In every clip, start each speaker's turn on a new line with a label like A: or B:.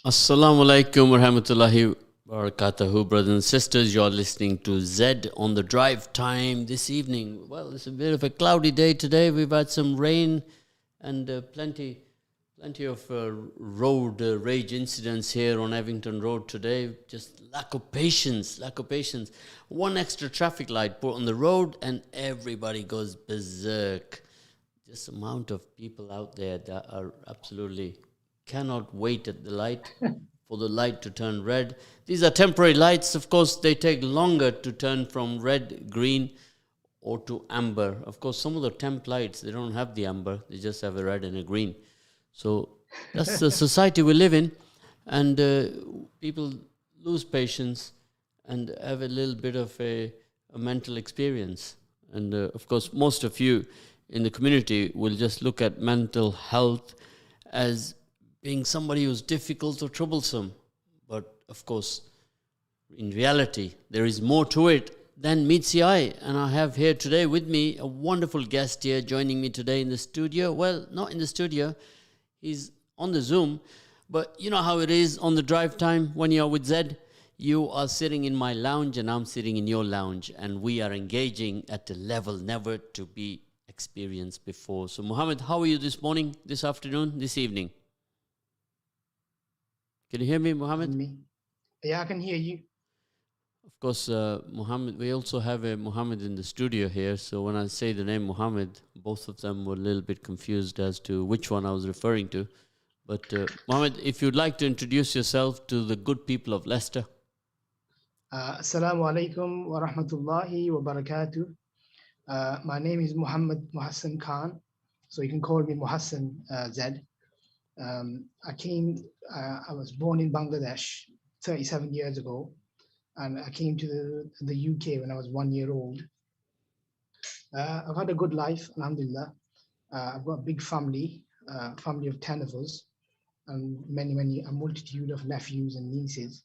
A: Assalamu alaikum wa rahmatullahi wa barakatuhu, brothers and sisters. You're listening to Zed on the drive time this evening. Well, it's a bit of a cloudy day today. We've had some rain and plenty of road rage incidents here on Evington Road today. Just lack of patience, lack of patience. One extra traffic light put on the road and everybody goes berserk. Just amount of people out there that are absolutely cannot wait at the light for the light to turn red. These are temporary lights. Of course, they take longer to turn from red, green, or to amber. Of course, some of the temp lights, they don't have the amber. They just have a red and a green. So that's the society we live in. And people lose patience and have a little bit of a mental experience. And of course, most of you in the community will just look at mental health as being somebody who's difficult or troublesome. But of course, in reality, there is more to it than meets the eye. And I have here today with me a wonderful guest here joining me today in the studio. Well, not in the studio, he's on the Zoom. But you know how it is on the drive time when you're with Zed. You are sitting in my lounge and I'm sitting in your lounge. And we are engaging at a level never to be experienced before. So, Mohammed, how are you this morning, this afternoon, this evening? Can you hear me, Mohammed?
B: Me. Yeah, I can hear you.
A: Of course, Mohammed, we also have a Mohammed in the studio here. So when I say the name Mohammed, both of them were a little bit confused as to which one I was referring to. But Mohammed, if you'd like to introduce yourself to the good people of Leicester.
B: Assalamu alaikum wa rahmatullahi wa barakatuh. My name is Muhammad Muhassan Khan, so you can call me Muhassan Zed. I was born in Bangladesh 37 years ago, and I came to the UK when I was 1 year old. I've had a good life, alhamdulillah. I've got a big family, family of 10 of us, and a multitude of nephews and nieces.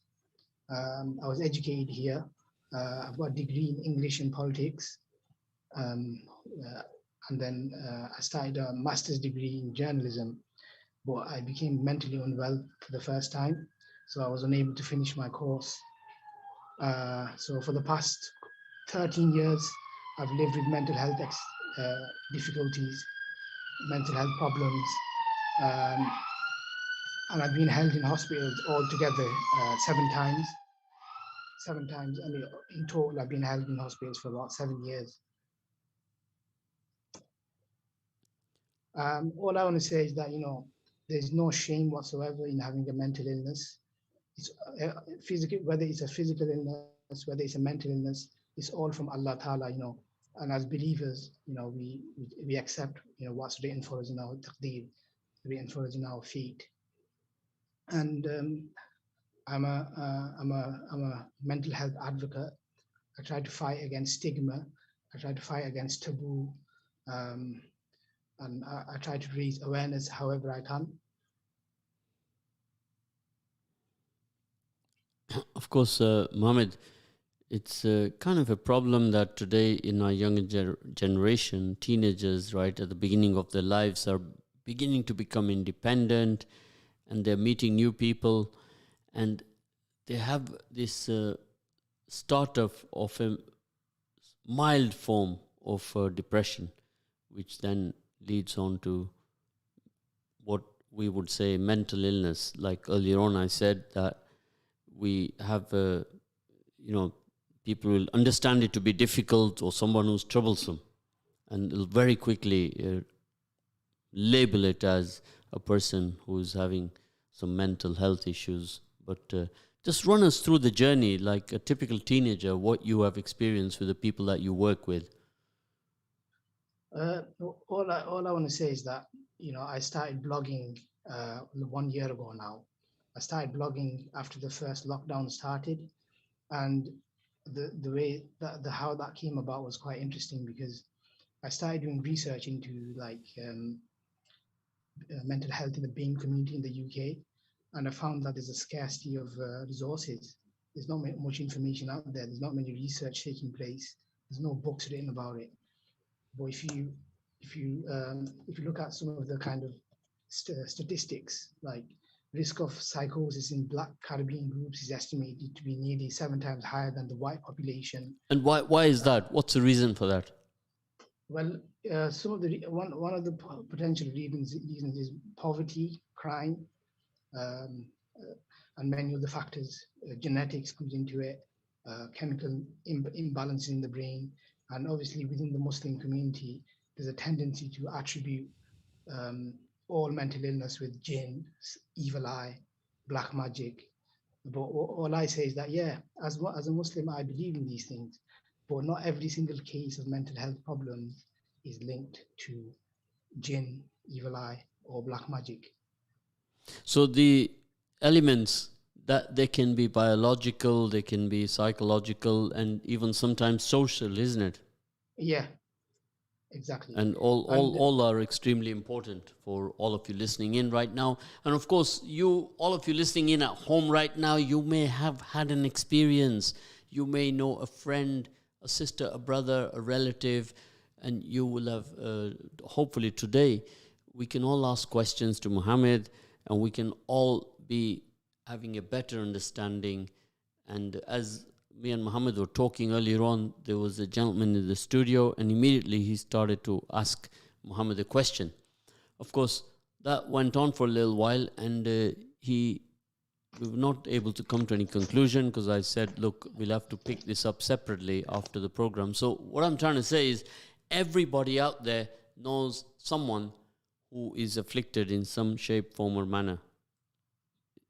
B: I was educated here. I've got a degree in English and politics. And then I started a master's degree in journalism, but I became mentally unwell for the first time. So I was unable to finish my course. So for the past 13 years, I've lived with mental health difficulties, mental health problems. And I've been held in hospitals altogether 7 times. 7 times. I mean, in total, I've been held in hospitals for about 7 years. All I want to say is that, there's no shame whatsoever in having a mental illness. It's physical, whether it's a physical illness, whether it's a mental illness, it's all from Allah Ta'ala, And as believers, we accept, what's written for us in our taqdeer, written for us in our fate. And I'm a mental health advocate. I try to fight against stigma. I try to fight against taboo. And I try to raise awareness however I can.
A: Of course, Mohammed, it's kind of a problem that today in our younger generation, teenagers, right, at the beginning of their lives are beginning to become independent and they're meeting new people and they have this start of a mild form of depression, which then leads on to what we would say mental illness. Like earlier on, I said that we have, people will understand it to be difficult or someone who's troublesome and will very quickly label it as a person who's having some mental health issues. But just run us through the journey, like a typical teenager, what you have experienced with the people that you work with.
B: All I want to say is that, I started blogging 1 year ago now. I started blogging after the first lockdown started, and the way that how that came about was quite interesting because I started doing research into mental health in the BAME community in the UK, and I found that there's a scarcity of resources. There's not much information out there. There's not many research taking place. There's no books written about it. But if you look at some of the kind of statistics, like risk of psychosis in Black Caribbean groups is estimated to be nearly 7 times higher than the white population.
A: And why is that? What's the reason for that?
B: Well, some of the one of the potential reasons is poverty, crime, um, and many of the factors. Genetics comes into it, chemical imbalance in the brain, and obviously within the Muslim community, there's a tendency to attribute um, all mental illness with jinn, evil eye, black magic. But all I say is that, yeah, as a Muslim, I believe in these things, but not every single case of mental health problems is linked to jinn, evil eye, or black magic.
A: So the elements that they can be biological, they can be psychological, and even sometimes social, isn't it?
B: Yeah, exactly.
A: And all are extremely important for all of you listening in right now. And of course, all of you listening in at home right now, you may have had an experience. You may know a friend, a sister, a brother, a relative, and you will have, hopefully today, we can all ask questions to Mohammed, and we can all be having a better understanding. And as me and Mohammed were talking earlier on, there was a gentleman in the studio, and immediately he started to ask Mohammed a question. Of course, that went on for a little while, and we were not able to come to any conclusion because I said, look, we'll have to pick this up separately after the program. So what I'm trying to say is everybody out there knows someone who is afflicted in some shape, form, or manner.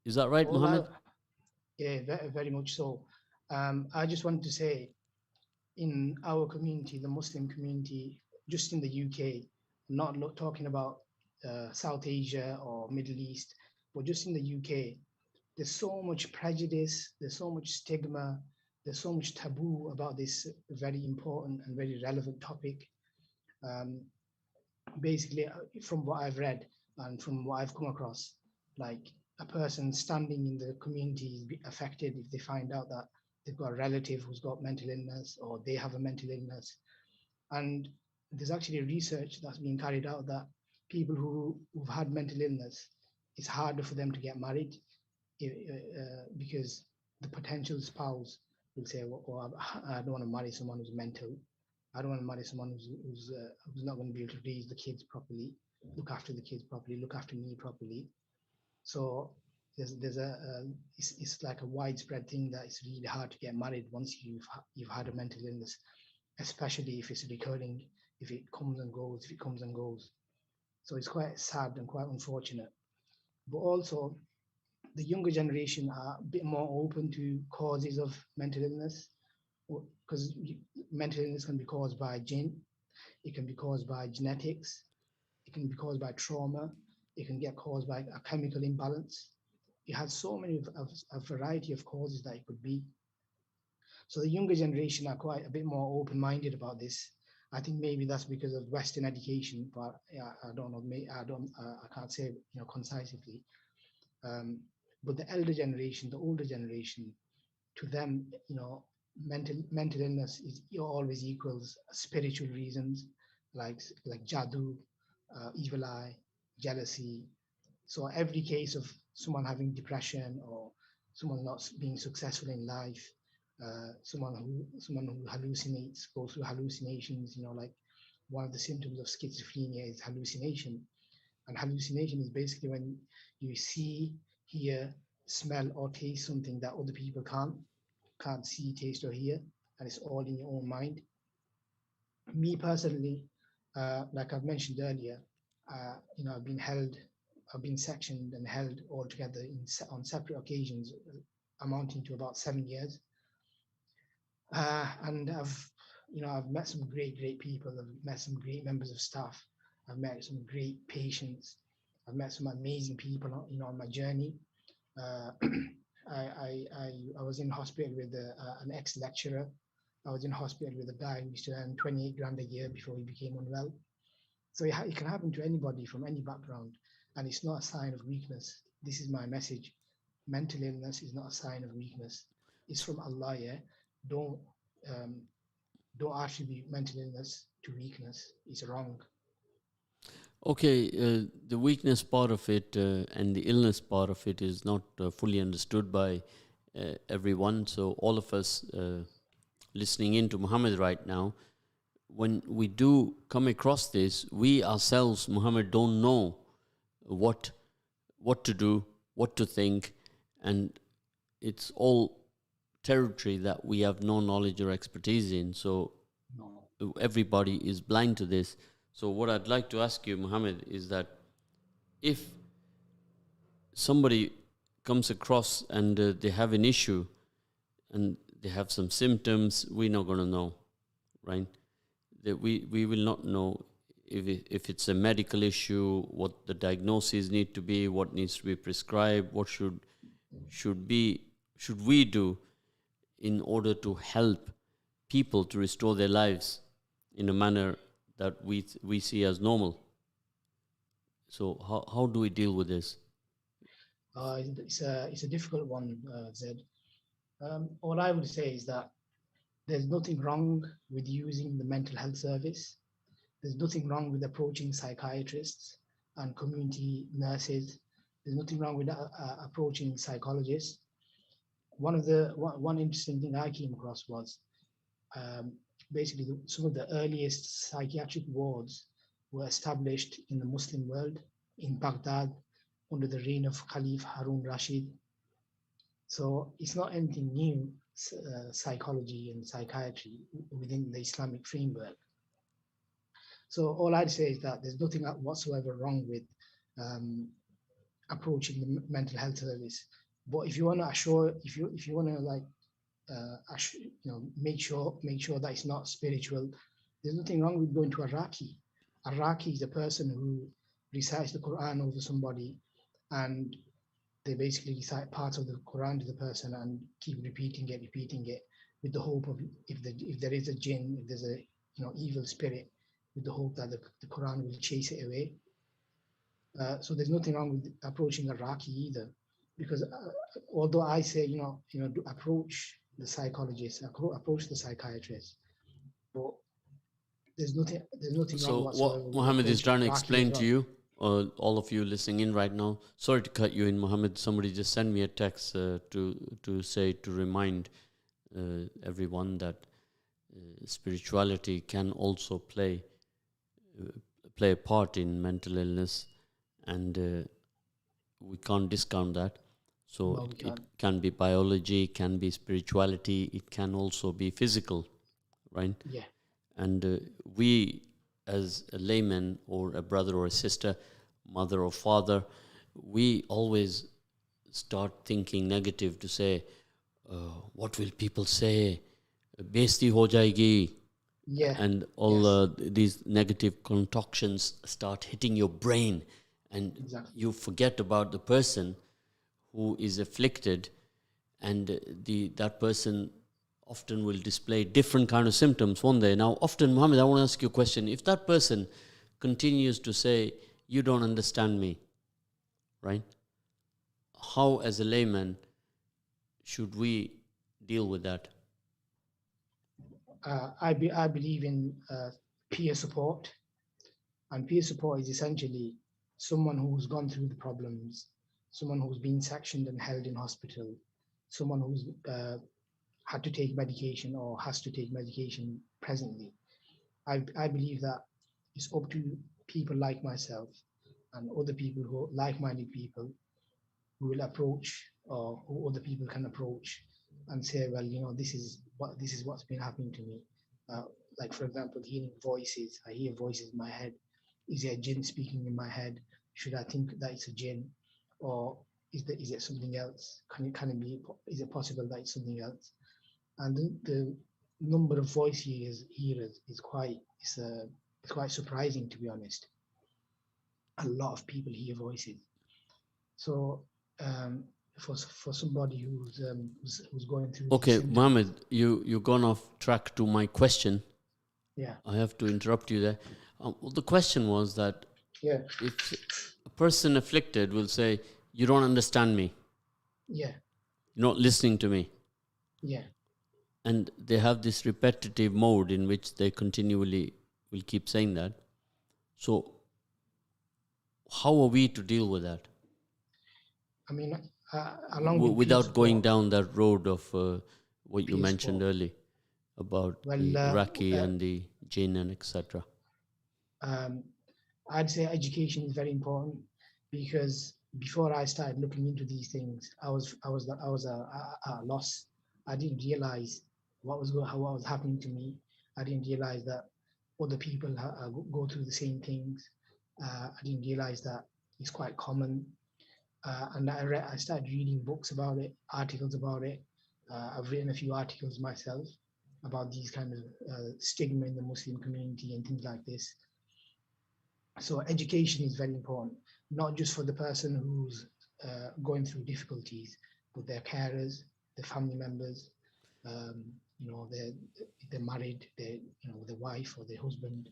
A: Is that right, Mohammed?
B: Yeah, very, very much so. I just wanted to say, in our community, the Muslim community, just in the UK, not talking about South Asia or Middle East, but just in the UK, there's so much prejudice, there's so much stigma, there's so much taboo about this very important and very relevant topic. Um, Basically, from what I've read and from what I've come across, like a person standing in the community is affected if they find out that they've got a relative who's got mental illness or they have a mental illness. And there's actually research that's being carried out that people who've had mental illness, it's harder for them to get married because the potential spouse will say, well, I don't want to marry someone who's mental. I don't want to marry someone who's not going to be able to raise the kids properly, look after the kids properly, look after me properly. So there's it's like a widespread thing that it's really hard to get married once you've had a mental illness, especially if it's recurring, if it comes and goes, if it comes and goes. So it's quite sad and quite unfortunate. But also, the younger generation are a bit more open to causes of mental illness because mental illness can be caused by gene, it can be caused by genetics, it can be caused by trauma, it can get caused by a chemical imbalance. It has so many of a variety of causes that it could be. So the younger generation are quite a bit more open-minded about this. I think maybe that's because of Western education, but I don't know. I can't say concisely. Um, but the elder generation, the older generation, to them, mental illness is always equals spiritual reasons, like jadoo, evil eye, jealousy. So every case of someone having depression or someone not being successful in life, someone who hallucinates, goes through hallucinations. Like one of the symptoms of schizophrenia is hallucination, and hallucination is basically when you see, hear, smell, or taste something that other people can't see, taste, or hear, and it's all in your own mind. Me personally, like I've mentioned earlier, I've been sectioned and held all together on separate occasions, amounting to about 7 years. And I've met some great people. I've met some great members of staff. I've met some great patients. I've met some amazing people, on my journey. Uh, I was in hospital with an ex-lecturer. I was in hospital with a guy who used to earn 28 grand a year before he became unwell. So it can happen to anybody from any background, and it's not a sign of weakness. This is my message. Mental illness is not a sign of weakness. It's from Allah, yeah? Don't um, don't attribute mental illness to weakness. It's wrong.
A: Okay, the weakness part of it and the illness part of it is not fully understood by everyone. So, all of us listening in to Muhammad right now, when we do come across this, we ourselves, Muhammad, don't know what what to do, what to think, and it's all territory that we have no knowledge or expertise in. So
B: No.
A: everybody is blind to this. So what I'd like to ask you, Muhammad, is that if somebody comes across and they have an issue and they have some symptoms, we're not going to know, right? That we will not know if it's a medical issue, what the diagnoses need to be, what needs to be prescribed, what should be should we do in order to help people to restore their lives in a manner that we see as normal. So how do we deal with this?
B: It's a difficult one, Zed. All I would say is that there's nothing wrong with using the mental health service. There's nothing wrong with approaching psychiatrists and community nurses. There's nothing wrong with approaching psychologists. One interesting thing I came across was um, basically some of the earliest psychiatric wards were established in the Muslim world in Baghdad under the reign of Caliph Harun Rashid. So it's not anything new, psychology and psychiatry within the Islamic framework. So all I'd say is that there's nothing whatsoever wrong with um, approaching the mental health service. But if you want to assure, if you want to like, make sure that it's not spiritual, there's nothing wrong with going to a raki. A raki is a person who recites the Quran over somebody, and they basically recite parts of the Quran to the person and keep repeating it, with the hope of if there is a jinn, if there's a evil spirit, with the hope that the Quran will chase it away. So there's nothing wrong with approaching a Raki either, because although I say approach the psychologist, approach the psychiatrist, but there's nothing wrong
A: So
B: whatsoever
A: what
B: with
A: Muhammad is
B: approaching
A: trying
B: a
A: to
B: Raki as
A: explain to
B: well.
A: you, all of you listening in right now, sorry to cut you in, Muhammad. Somebody just sent me a text to remind everyone that spirituality can also uh, play a part in mental illness, and we can't discount that. So
B: No, we
A: it
B: can't.
A: can be biology, can be spirituality, it can also be physical, right?
B: Yeah,
A: And we, as a layman or a brother or a sister, mother or father, we always start thinking negative to say, what will people say? Besti ho jayegi.
B: yeah,
A: And all
B: yes,
A: these negative concoctions start hitting your brain, and
B: exactly.
A: you forget about the person who is afflicted, and that person often will display different kind of symptoms one day. Now, often, Muhammad, I want to ask you a question. If that person continues to say, "You don't understand me," right? How, as a layman, should we deal with that?
B: I believe in peer support, and peer support is essentially someone who's gone through the problems, someone who's been sectioned and held in hospital, someone who's had to take medication or has to take medication presently. I believe that it's up to people like myself and other people who like-minded people who will approach, or who other people can approach and say, well, this is what's been happening to me. Uh, like for example, hearing voices. I hear voices in my head. Is it a jinn speaking in my head? Should I think that it's a jinn, or is it something else? Can it be? Is it possible that it's something else? And the number of voice hearers is quite surprising, to be honest. A lot of people hear voices. So um, for somebody who's going through these
A: Okay,
B: symptoms,
A: Mohammed, you've gone off track to my question.
B: yeah,
A: I have to interrupt you there. Well, the question was that
B: yeah,
A: if a person afflicted will say, "You don't understand me,
B: yeah,
A: you're not listening to me,"
B: yeah,
A: and they have this repetitive mode in which they continually will keep saying that. So, how are we to deal with that?
B: I mean, along with
A: Without
B: peer
A: going
B: support,
A: down that road of what you
B: peer
A: mentioned
B: support.
A: earlier about
B: Well,
A: the Iraqi and the jinn and etc.
B: um, I'd say education is very important because before I started looking into these things, I was a loss. I didn't realize what was happening to me. I didn't realize that other people go through the same things. I didn't realize that it's quite common. And I started reading books about it, articles about it. I've written a few articles myself about these kind of stigma in the Muslim community and things like this. So education is very important, not just for the person who's going through difficulties, but their carers, their family members. Um, they're married, their wife or their husband,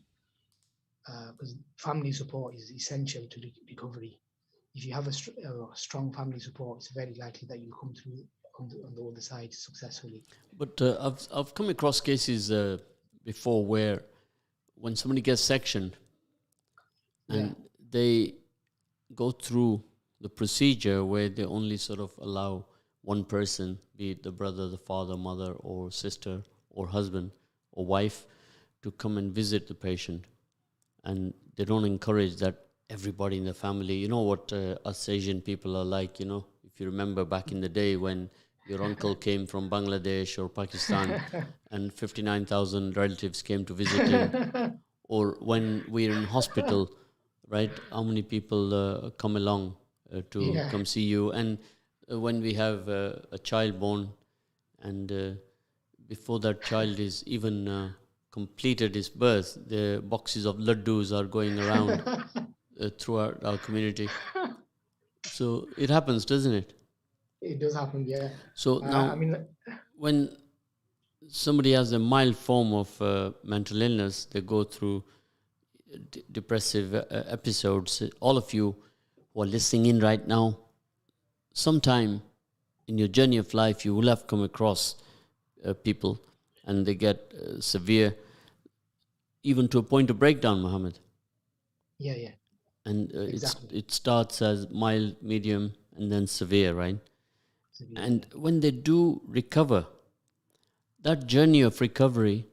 B: because family support is essential to recovery. If you have a strong family support, it's very likely that you'll come through on the other side successfully.
A: But I've come across cases before where when somebody gets sectioned
B: Yeah,
A: and they go through the procedure where they only sort of allow one person, be it the brother, the father, mother, or sister, or husband, or wife, to come and visit the patient. And they don't encourage that everybody in the family, you know what us Asian people are like, if you remember back in the day when your uncle came from Bangladesh or Pakistan and 59,000 relatives came to visit him, or when we're in hospital, right? How many people come along to
B: yeah,
A: come see you? And when we have a child born, and before that child is even completed his birth, the boxes of laddus are going around throughout our community. So it happens, doesn't it?
B: it does happen. Yeah,
A: So
B: I
A: now,
B: mean,
A: when somebody has a mild form of mental illness, they go through depressive episodes. All of you who are listening in right now, sometime in your journey of life, you will have come across people and they get severe, even to a point of breakdown, Mohammed.
B: yeah, yeah,
A: And
B: exactly.
A: it starts as mild, medium, and then severe, right?
B: Severe,
A: And when they do recover, that journey of recovery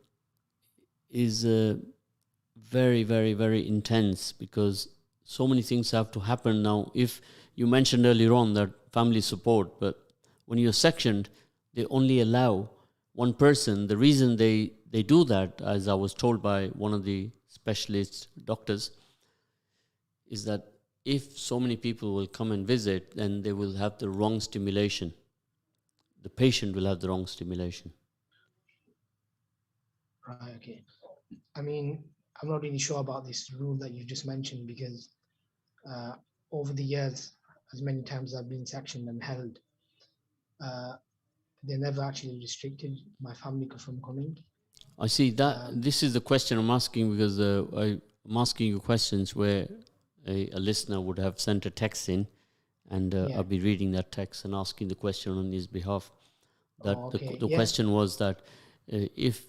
A: is very, very, very intense because so many things have to happen now. If you mentioned earlier on that family support, but when you're sectioned, they only allow one person. The reason they do that, as I was told by one of the specialist doctors, is that if so many people will come and visit, then they will have the wrong stimulation. The patient will have the wrong stimulation.
B: right? Okay. I mean, I'm not really sure about this rule that you just mentioned because uh, over the years, as many times I've been sectioned and held, uh, they never actually restricted my family from coming.
A: I see that
B: Um,
A: this is the question I'm asking because I'm asking you questions where a listener would have sent a text in, and
B: yeah.
A: I'll be reading that text and asking the question on his behalf.
B: Oh,
A: That
B: okay.
A: the
B: Yeah.
A: question was that if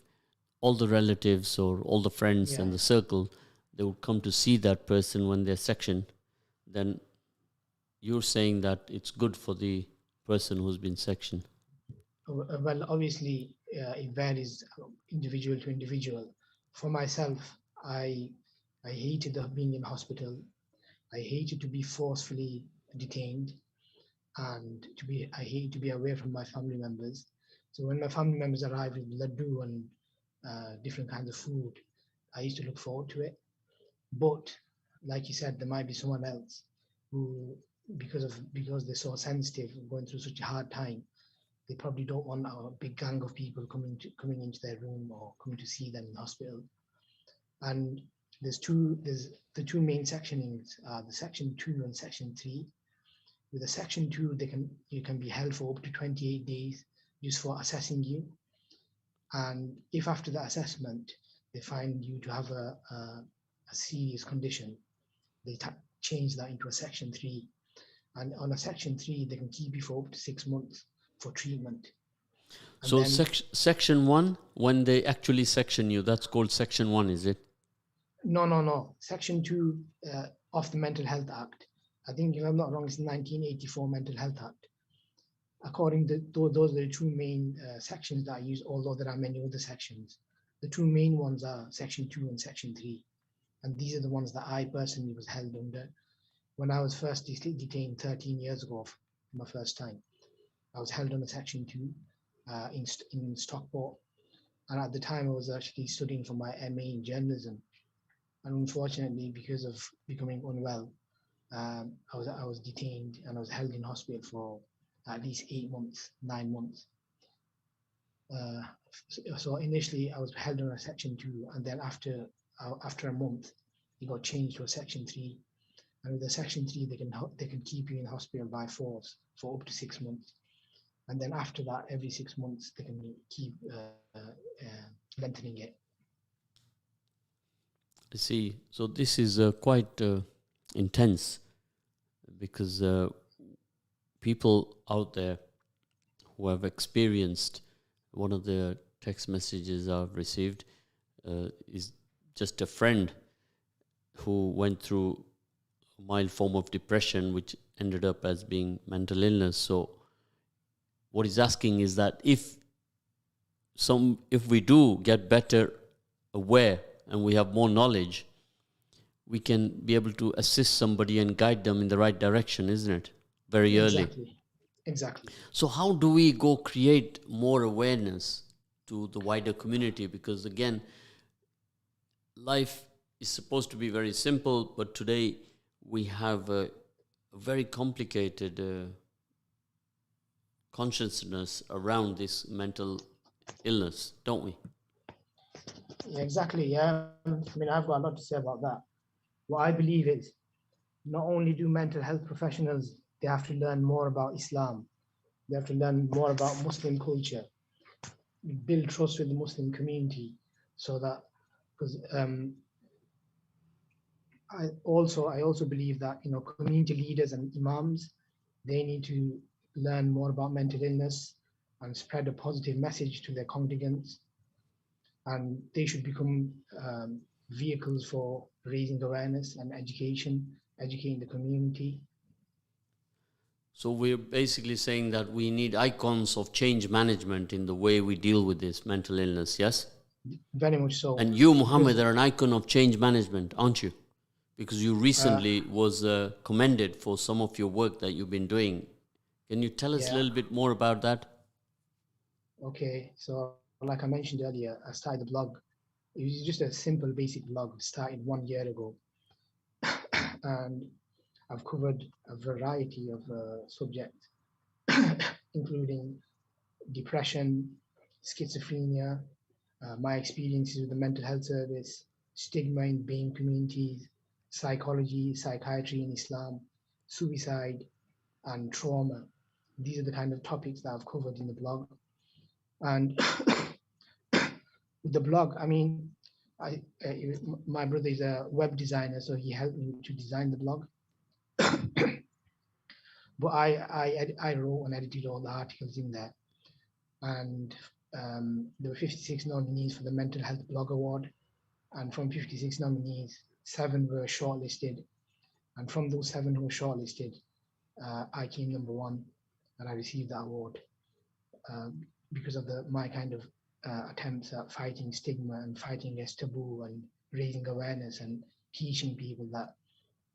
A: all the relatives or all the friends
B: Yeah.
A: and the circle they would come to see that person when they're sectioned, then you're saying that it's good for the person who's been sectioned.
B: Well, obviously, it varies individual to individual. For myself, I hated being in hospital. I hated to be forcefully detained, and I hate to be away from my family members. So when my family members arrived with laddu and different kinds of food, I used to look forward to it. But like you said, there might be someone else who, because they're so sensitive, going through such a hard time, they probably don't want a big gang of people coming into their room or coming to see them in the hospital. And there's the two main sectionings, the section 2 and section 3. With a section 2, you can be held for up to 28 days just for assessing you. And if after the assessment they find you to have a serious condition, they change that into a section 3. And on a section 3, they can keep you for up to 6 months for treatment. And
A: So
B: then
A: section one, when they actually section you, that's called section one, is it?
B: No. Section 2 of the Mental Health Act. I think, if I'm not wrong, it's 1984 Mental Health Act. According to those are the two main sections that I use, although there are many other sections. The two main ones are Section 2 and Section 3. And these are the ones that I personally was held under. When I was first detained 13 years ago for my first time, I was held under Section 2 in Stockport. And at the time, I was actually studying for my MA in journalism. And unfortunately, because of becoming unwell, I was detained and I was held in hospital for at least 8 months, 9 months. Uh, so initially, I was held on a Section 2, and then after a month, it got changed to a Section 3. And with the Section 3, they can keep you in hospital by force for up to 6 months. And then after that, every 6 months, they can keep lengthening it.
A: I see. So this is quite intense, because people out there who have experienced, one of the text messages I've received is just a friend who went through a mild form of depression, which ended up as being mental illness. So what he's asking is that if we do get better aware and we have more knowledge, we can be able to assist somebody and guide them in the right direction, isn't it? Very early.
B: Exactly.
A: So how do we go create more awareness to the wider community? Because again, life is supposed to be very simple, but today we have a very complicated consciousness around this mental illness, don't we?
B: Yeah, exactly. Yeah. I mean, I've got a lot to say about that. What I believe is, not only do mental health professionals, they have to learn more about Islam. They have to learn more about Muslim culture, build trust with the Muslim community, so that, because I also believe that community leaders and imams, they need to learn more about mental illness and spread a positive message to their congregants, and they should become vehicles for raising awareness and educating the community.
A: So we're basically saying that we need icons of change management in the way we deal with this mental illness, yes?
B: Very much so.
A: And you, Mohammed, are an icon of change management, aren't you? Because you recently was commended for some of your work that you've been doing. Can you tell us a little bit more about that?
B: Okay, so like I mentioned earlier, I started the blog. It was just a simple, basic blog started 1 year ago. And I've covered a variety of subjects, including depression, schizophrenia, my experiences with the mental health service, stigma in BAME communities, psychology, psychiatry in Islam, suicide, and trauma. These are the kind of topics that I've covered in the blog. And with the blog, I mean, my brother is a web designer, so he helped me to design the blog. But I wrote and edited all the articles in there, and there were 56 nominees for the Mental Health Blog Award, and from 56 nominees, 7 were shortlisted, and from those 7 who were shortlisted, I came number 1, and I received that award because of my kind of attempts at fighting stigma and fighting against taboo and raising awareness and teaching people that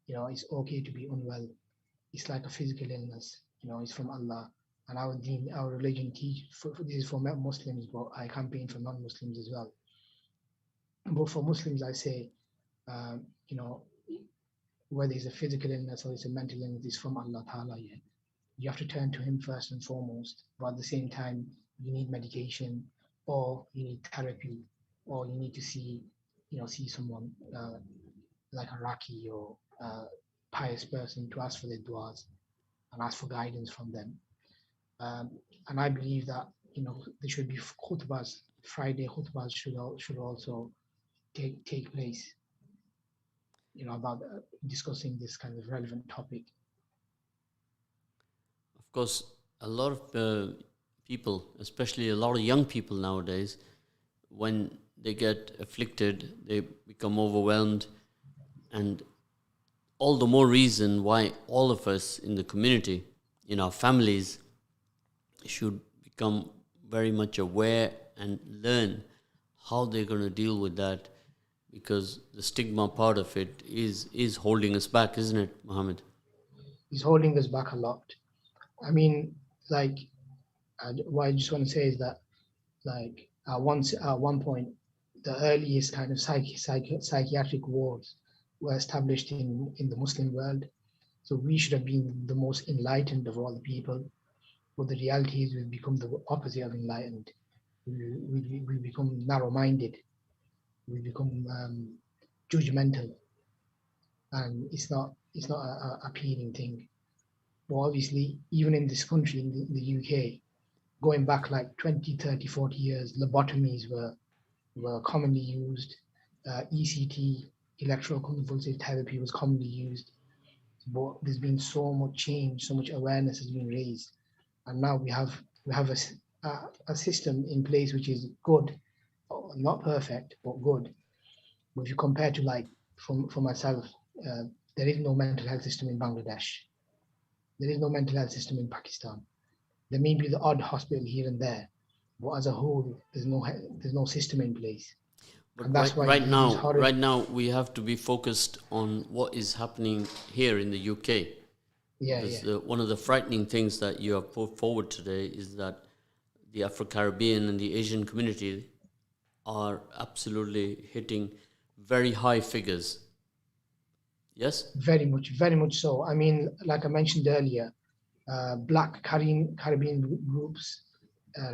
B: it's okay to be unwell. It's like a physical illness. It's from Allah, and our deen, our religion teach. This is for Muslims, but I campaign for non-Muslims as well. But for Muslims, I say, you know, whether it's a physical illness or it's a mental illness, it's from Allah Ta'ala. Yeah. You have to turn to Him first and foremost. But at the same time, you need medication, or you need therapy, or you need to see someone like a Raki or pious person to ask for their du'as and ask for guidance from them. And I believe that there should be khutbahs. Friday khutbahs should also take place. About discussing this kind of relevant topic.
A: Of course, a lot of people, especially a lot of young people nowadays, when they get afflicted, they become overwhelmed, and all the more reason why all of us in the community, in our families, should become very much aware and learn how they're going to deal with that, because the stigma part of it is holding us back, isn't it, Mohammed?
B: It's holding us back a lot. I mean, like, what I just want to say is that, like, at one point, the earliest kind of psychiatric wards were established in the Muslim world. So we should have been the most enlightened of all the people. But the reality is we've become the opposite of enlightened. We become narrow-minded. We become judgmental, and it's not a appealing thing. But obviously, even in this country, in the UK, going back like 20, 30, 40 years, lobotomies were commonly used. ECT, electroconvulsive therapy, was commonly used. But there's been so much change, so much awareness has been raised, and now we have a system in place which is good, not perfect, but good. But if you compare to, like, for myself, uh, there is no mental health system in Bangladesh. There is no mental health system in Pakistan. There may be the odd hospital here and there, but as a whole, there's no system in place,
A: But
B: and that's why these horrid.
A: right now, we have to be focused on what is happening here in the UK.
B: Yeah,
A: Because
B: yeah,
A: one of the frightening things that you have put forward today is that the Afro-Caribbean and the Asian community are absolutely hitting very high figures. Yes?
B: very much so. I mean, like I mentioned earlier, Black Caribbean groups,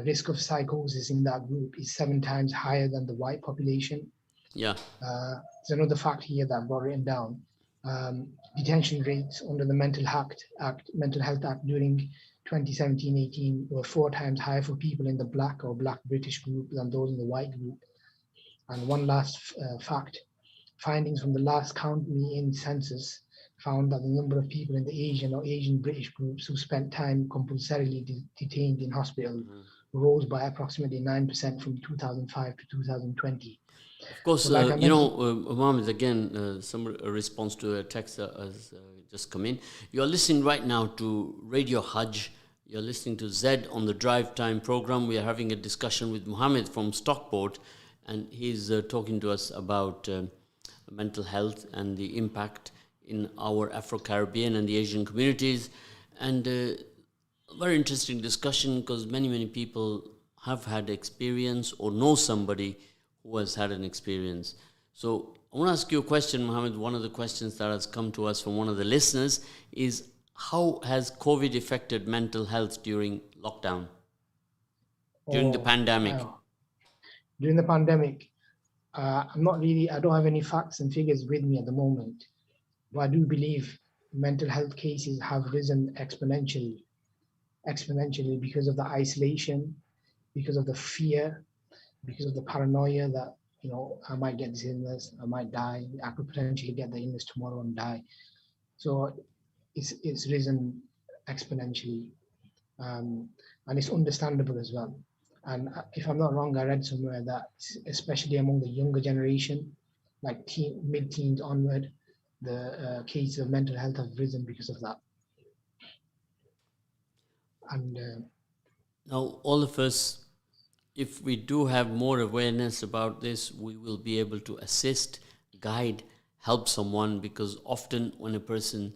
B: risk of psychosis in that group is 7 times higher than the white population.
A: Yeah.
B: There's another fact here that I've got written down. Detention rates under the Mental Health Act during 2017-18 were 4 times higher for people in the Black or Black British group than those in the white group. And one last fact, findings from the last Count Me In census found that the number of people in the Asian or Asian British groups who spent time compulsorily detained in hospital rose by approximately 9% from 2005 to 2020.
A: Of course,
B: But like I mentioned,
A: Mohammed, again, a response to a text that has just come in. You're listening right now to Radio Haj. You're listening to Zed on the Drive Time program. We are having a discussion with Mohammed from Stockport, and he's talking to us about mental health and the impact in our Afro-Caribbean and the Asian communities. And a very interesting discussion, because many people have had experience or know somebody who has had an experience. So I want to ask you a question, Mohammed. One of the questions that has come to us from one of the listeners is, how has COVID affected mental health during lockdown, during the pandemic?
B: Wow. During the pandemic, I don't have any facts and figures with me at the moment, but I do believe mental health cases have risen exponentially because of the isolation, because of the fear, because of the paranoia that, I might get this illness, I might die, I could potentially get the illness tomorrow and die. So it's risen exponentially, and it's understandable as well. And if I'm not wrong, I read somewhere that especially among the younger generation, like mid-teens onward, the cases of mental health have risen because of that. And
A: Now, all of us, if we do have more awareness about this, we will be able to assist, guide, help someone, because often when a person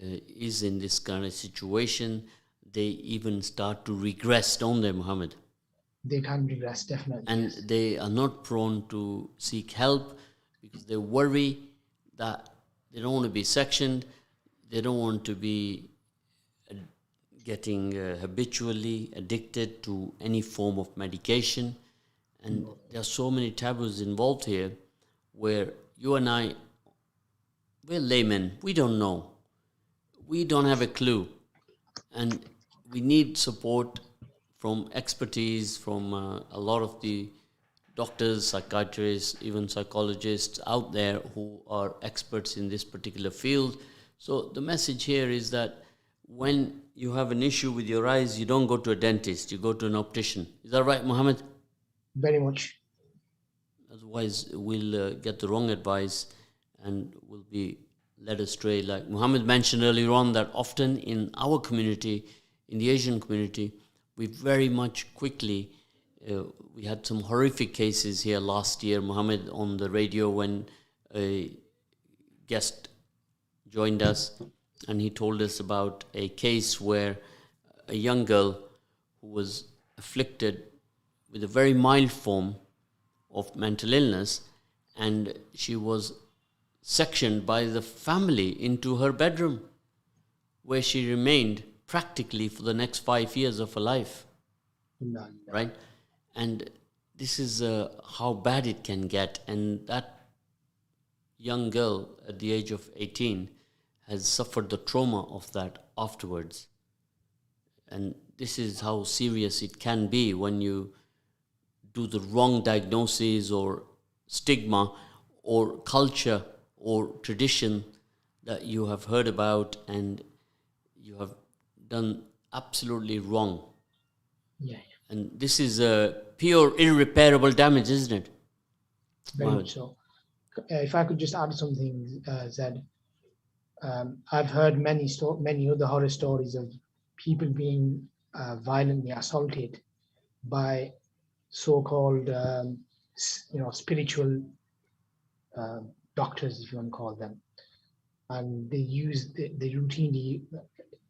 A: is in this kind of situation, they even start to regress, don't they, Mohammed?
B: they can regress, definitely.
A: And
B: Yes.
A: they are not prone to seek help because they worry that they don't want to be sectioned, they don't want to be getting habitually addicted to any form of medication. And there are so many taboos involved here where you and I, we're laymen, we don't know. We don't have a clue. And we need support from expertise from a lot of the doctors, psychiatrists, even psychologists out there who are experts in this particular field. So the message here is that when you have an issue with your eyes, you don't go to a dentist, you go to an optician. Is that right, Mohammed?
B: Very much.
A: Otherwise, we'll get the wrong advice and will be led astray. Like Muhammad mentioned earlier on, that often in our community, in the Asian community, we very much quickly, we had some horrific cases here last year, Muhammad, on the radio when a guest joined us and he told us about a case where a young girl who was afflicted with a very mild form of mental illness, and she was sectioned by the family into her bedroom, where she remained practically for the next 5 years of her life.
B: No.
A: Right? And this is how bad it can get. And that young girl at the age of 18 has suffered the trauma of that afterwards. And this is how serious it can be when you do the wrong diagnosis or stigma or culture or tradition that you have heard about and you have done absolutely wrong.
B: Yeah.
A: And this is a pure irreparable damage, isn't it?
B: Very much so. If I could just add something, Zed, I've heard many other horror stories of people being violently assaulted by so-called, spiritual doctors, if you want to call them, and they routinely.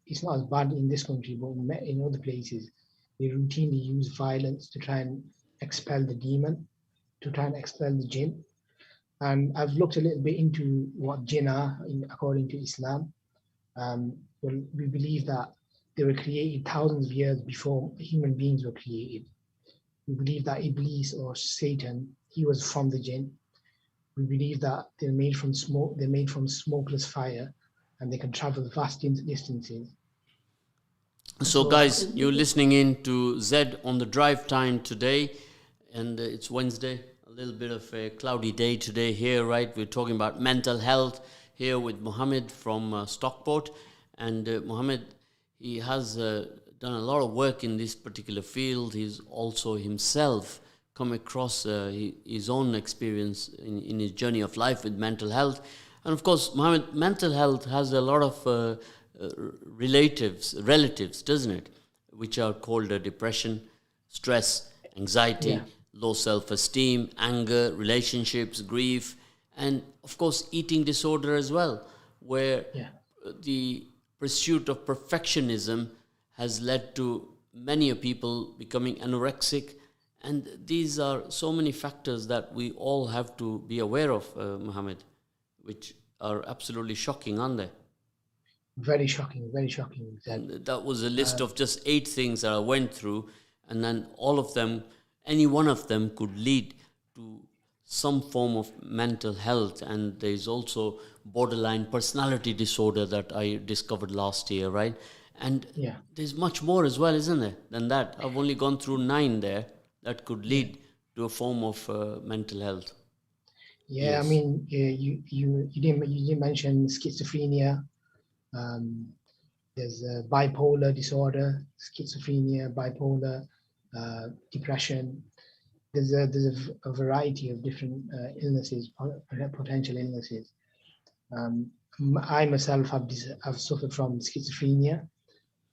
B: It's not as bad in this country, but in other places, they routinely use violence to try and expel the demon, to try and expel the jinn. And I've looked a little bit into what jinn are according to Islam. Well, we believe that they were created thousands of years before human beings were created. We believe that Iblis or Satan, he was from the jinn. We believe that they're made from smoke. They're made from smokeless fire, and they can travel vast distances.
A: So guys, you're listening in to Zed on the Drive Time today, and it's Wednesday. A little bit of a cloudy day today here, right? We're talking about mental health here with Mohammed from Stockport. And Mohammed, he has done a lot of work in this particular field. He's also himself come across his own experience in his journey of life with mental health. And of course, Mohammed, mental health has a lot of relatives, doesn't it? Which are called depression, stress, anxiety, low self-esteem, anger, relationships, grief, and of course eating disorder as well, where the pursuit of perfectionism has led to many people becoming anorexic. And these are so many factors that we all have to be aware of, Mohammed, which are absolutely shocking, aren't they?
B: Very shocking.
A: And that was a list of just 8 things that I went through, and then all of them, any one of them could lead to some form of mental health. And there's also borderline personality disorder that I discovered last year, right? And there's much more as well, isn't there, than that? I've only gone through 9 there that could lead to a form of mental health.
B: Yeah,
A: Yes.
B: I mean, you didn't mention schizophrenia. There's bipolar disorder, schizophrenia, bipolar, depression. There's a variety of different illnesses, potential illnesses. I myself have suffered from schizophrenia.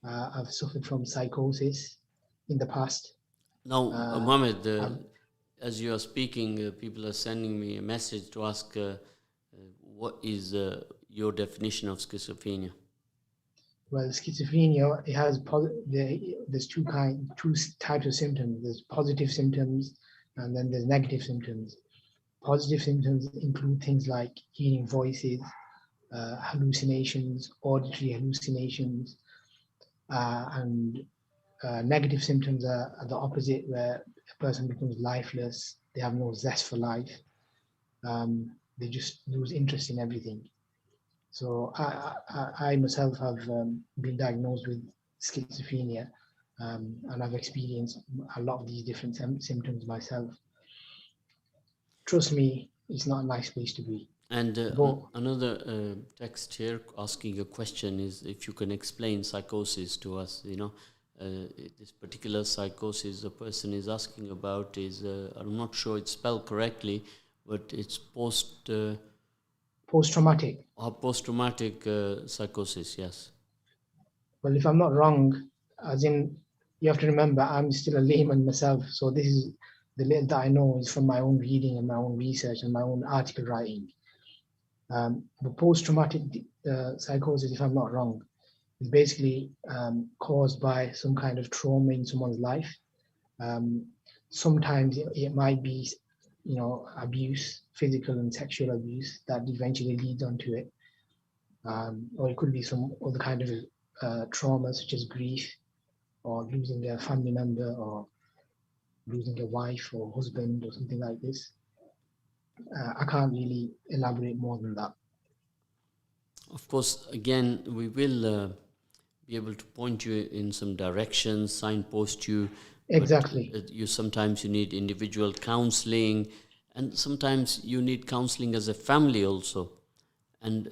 B: I've suffered from psychosis in the past.
A: Now, Mohammed, as you are speaking, people are sending me a message to ask, what is your definition of schizophrenia?
B: Well, schizophrenia, it has there's two types of symptoms. There's positive symptoms, and then there's negative symptoms. Positive symptoms include things like hearing voices, hallucinations, auditory hallucinations, and negative symptoms are the opposite, where a person becomes lifeless. They have no zest for life. They just lose interest in everything. So I myself have been diagnosed with schizophrenia, and I've experienced a lot of these different symptoms myself. Trust me, it's not a nice place to be.
A: And another text here asking a question is if you can explain psychosis to us, this particular psychosis the person is asking about is, I'm not sure it's spelled correctly, but it's
B: Post-traumatic.
A: post-traumatic psychosis, yes.
B: Well, if I'm not wrong, as in, you have to remember, I'm still a layman myself. So this is the little that I know is from my own reading and my own research and my own article writing. The post-traumatic psychosis, if I'm not wrong, is basically caused by some kind of trauma in someone's life. Sometimes it might be, abuse, physical and sexual abuse that eventually leads onto it. Or it could be some other kind of trauma, such as grief, or losing a family member, or losing a wife or husband, or something like this. I can't really elaborate more than that.
A: Of course, again, we will be able to point you in some directions, signpost you.
B: Exactly.
A: But, sometimes you need individual counseling, and sometimes you need counseling as a family also. And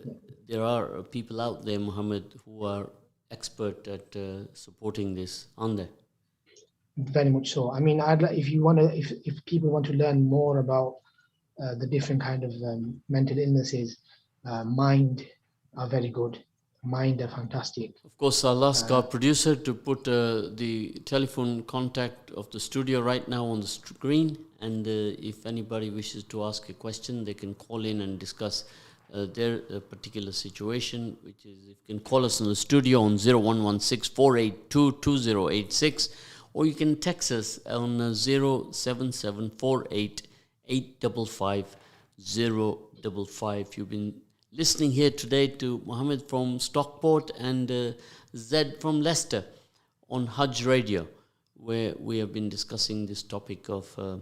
A: there are people out there, Mohammed, who are expert at supporting this, aren't there?
B: Very much so. I mean, if people want to learn more about the different kind of mental illnesses, Mind are very good. Mind are fantastic.
A: Of course, I'll ask our producer to put the telephone contact of the studio right now on the screen. And if anybody wishes to ask a question, they can call in and discuss their particular situation, which is, you can call us in the studio on 0116 482 2086, or you can text us on 07748 855 055. You've been listening here today to Mohammed from Stockport and Zed from Leicester on Haj Radio, where we have been discussing this topic of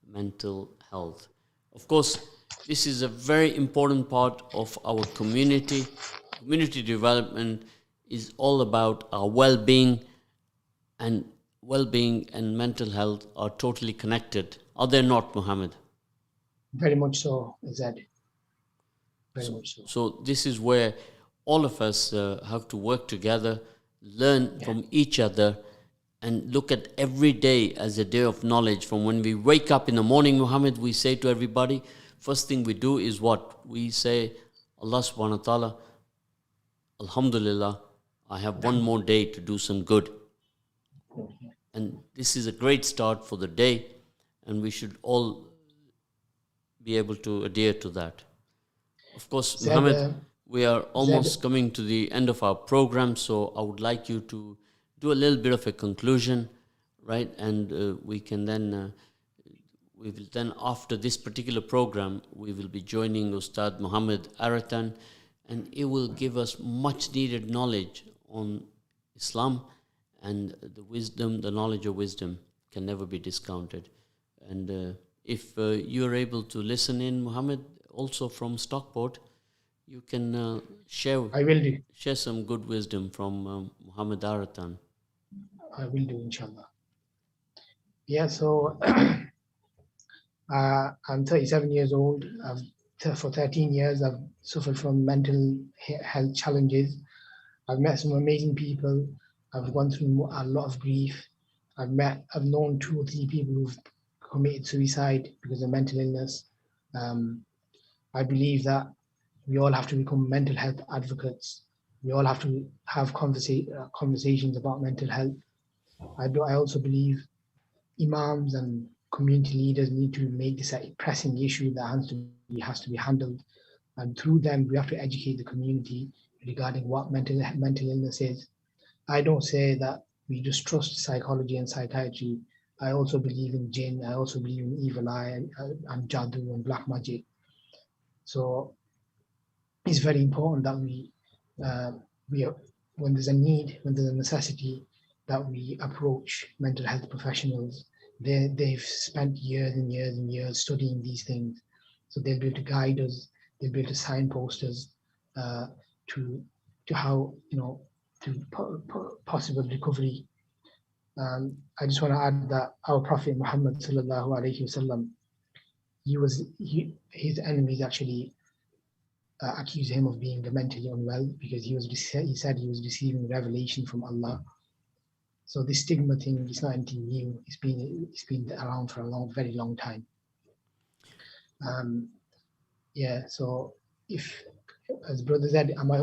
A: mental health. Of course, this is a very important part of our community. Community development is all about our well-being, and well-being and mental health are totally connected. Are they not, Mohammed?
B: Very much so, Zed. Very much so.
A: So this is where all of us have to work together, learn from each other, and look at every day as a day of knowledge. From when we wake up in the morning, Muhammad, we say to everybody, first thing we do is what? We say, Allah subhanahu wa ta'ala, Alhamdulillah, I have one more day to do some good. And this is a great start for the day, and we should all be able to adhere to that. Of course,
B: Zed,
A: Mohammed, we are almost
B: Zed,
A: coming to the end of our program, so I would like you to do a little bit of a conclusion, right? And we will then, after this particular program, we will be joining Ustad Muhammad Aratan, and he will give us much needed knowledge on Islam, and the wisdom, the knowledge of wisdom can never be discounted. And if you're able to listen in, Muhammad, also from Stockport, you can share.
B: I will do.
A: Share some good wisdom from Muhammad Aratan.
B: I will do, inshallah. Yeah, so I'm 37 years old. For 13 years, I've suffered from mental health challenges. I've met some amazing people. I've gone through a lot of grief. I've known 2 or 3 people who've committed suicide because of mental illness. I believe that we all have to become mental health advocates. We all have to have conversations about mental health. I also believe imams and community leaders need to make this a pressing issue that has to be handled. And through them, we have to educate the community regarding what mental illness is. I don't say that we just trust psychology and psychiatry. I also believe in jinn. I also believe in evil eye and jadoo and black magic. So it's very important that when there's a need, when there's a necessity, that we approach mental health professionals. They've spent years and years and years studying these things, so they'll be able to guide us. They'll be able to signpost us to how to possible recovery. I just want to add that our Prophet Muhammad sallallahu alaihi wasallam, his enemies actually accused him of being mentally unwell because he said he was receiving revelation from Allah. So this stigma thing is not anything new. It's been around for a very long time. Yeah. So if, as Brother said, am I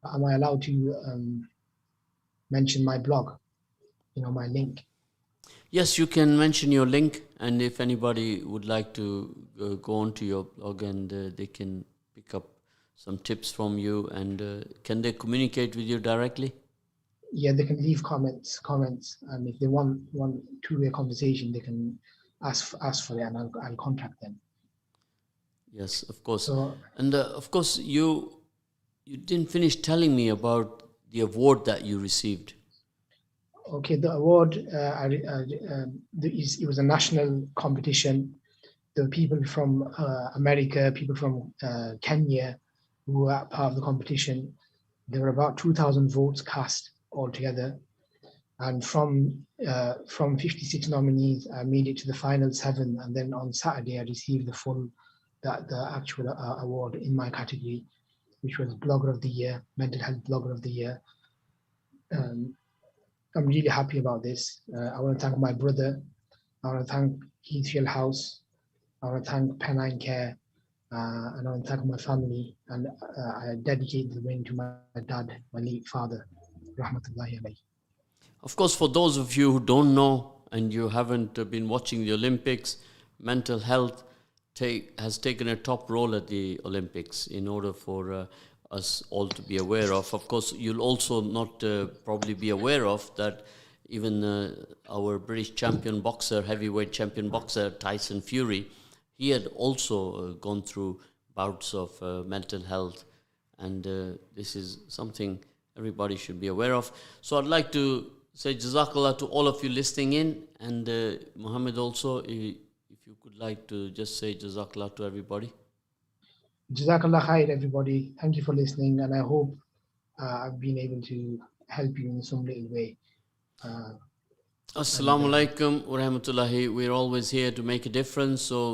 B: allowed to mention my blog? My link.
A: Yes, you can mention your link, and if anybody would like to go onto your blog, and they can pick up some tips from you, and can they communicate with you directly?
B: Yeah, they can leave comments, and if they want two-way conversation, they can ask for it, and I'll contact them.
A: Yes, of course.
B: So,
A: And of course, you didn't finish telling me about the award that you received.
B: okay, the award, it was a national competition. There were people from America, people from Kenya who were part of the competition. There were about 2,000 votes cast altogether. And from 56 nominees, I made it to the final 7. And then on Saturday, I received the actual award in my category, which was Blogger of the Year, Mental Health Blogger of the Year. I'm really happy about this. I want to thank my brother. I want to thank Heathfield House. I want to thank Pennine Care. And I want to thank my family. And I dedicate the win to my dad, my late father, Rahmatullahi alayhi.
A: Of course, for those of you who don't know and you haven't been watching the Olympics, mental health has taken a top role at the Olympics in order for us all to be aware of. Of course, you'll also not probably be aware of that even our British champion boxer, heavyweight champion boxer, Tyson Fury, he had also gone through bouts of mental health. And this is something everybody should be aware of. So I'd like to say Jazakallah to all of you listening in. And Mohammed also, if you could like to just say Jazakallah to everybody.
B: Jazakallah khair, everybody. Thank you for listening. And I hope I've been able to help you in some little way.
A: Assalamu alaikum wa rahmatullahi. We're always here to make a difference. So